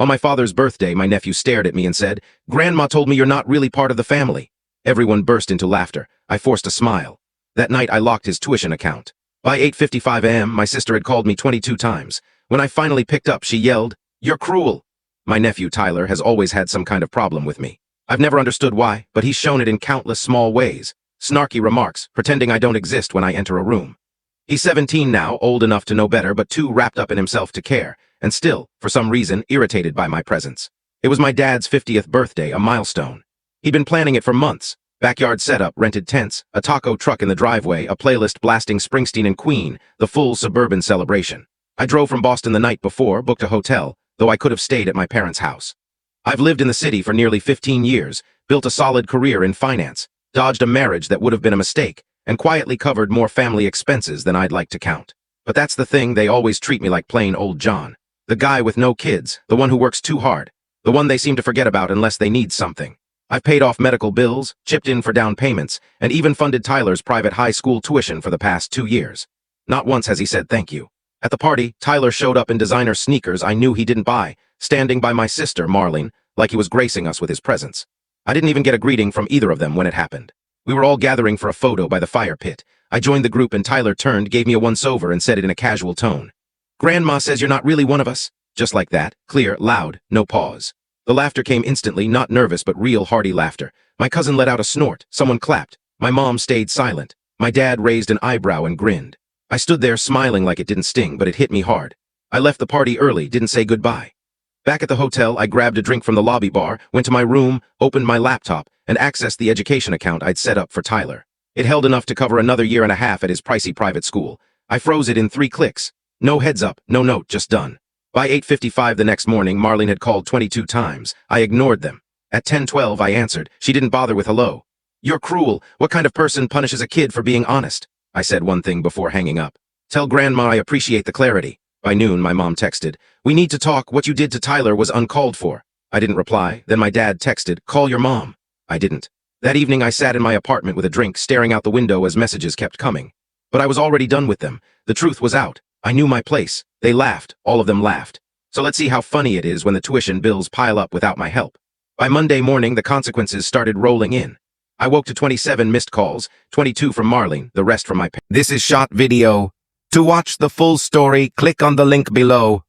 On my father's birthday, my nephew stared at me and said, "Grandma told me you're not really part of the family." Everyone burst into laughter. I forced a smile. That night, I locked his tuition account. By 8:55 a.m., my sister had called me 22 times. When I finally picked up, she yelled, "You're cruel." My nephew, Tyler, has always had some kind of problem with me. I've never understood why, but he's shown it in countless small ways. Snarky remarks, pretending I don't exist when I enter a room. He's 17 now, old enough to know better, but too wrapped up in himself to care, and still, for some reason, irritated by my presence. It was my dad's 50th birthday, a milestone. He'd been planning it for months. Backyard setup, rented tents, a taco truck in the driveway, a playlist blasting Springsteen and Queen, the full suburban celebration. I drove from Boston the night before, booked a hotel, though I could have stayed at my parents' house. I've lived in the city for nearly 15 years, built a solid career in finance, dodged a marriage that would have been a mistake, and quietly covered more family expenses than I'd like to count. But that's the thing, they always treat me like plain old John. The guy with no kids, the one who works too hard, the one they seem to forget about unless they need something. I've paid off medical bills, chipped in for down payments, and even funded Tyler's private high school tuition for the past 2 years. Not once has he said thank you. At the party, Tyler showed up in designer sneakers I knew he didn't buy, standing by my sister, Marlene, like he was gracing us with his presence. I didn't even get a greeting from either of them when it happened. We were all gathering for a photo by the fire pit. I joined the group and Tyler turned, gave me a once-over and said it in a casual tone. "Grandma says you're not really one of us." Just like that, clear, loud, no pause. The laughter came instantly, not nervous but real hearty laughter. My cousin let out a snort, someone clapped. My mom stayed silent. My dad raised an eyebrow and grinned. I stood there smiling like it didn't sting, but it hit me hard. I left the party early, didn't say goodbye. Back at the hotel, I grabbed a drink from the lobby bar, went to my room, opened my laptop, and accessed the education account I'd set up for Tyler. It held enough to cover another 1.5 years at his pricey private school. I froze it in 3 clicks. No heads up, no note, just done. By 8:55 the next morning, Marlene had called 22 times. I ignored them. At 10:12, I answered. She didn't bother with hello. "You're cruel. What kind of person punishes a kid for being honest?" I said one thing before hanging up. "Tell Grandma I appreciate the clarity." By noon, my mom texted, "We need to talk. What you did to Tyler was uncalled for." I didn't reply. Then my dad texted, "Call your mom." I didn't. That evening, I sat in my apartment with a drink, staring out the window as messages kept coming. But I was already done with them. The truth was out. I knew my place. They laughed. All of them laughed. So let's see how funny it is when the tuition bills pile up without my help. By Monday morning, the consequences started rolling in. I woke to 27 missed calls, 22 from Marlene, the rest from my parents. This is short video. To watch the full story, click on the link below.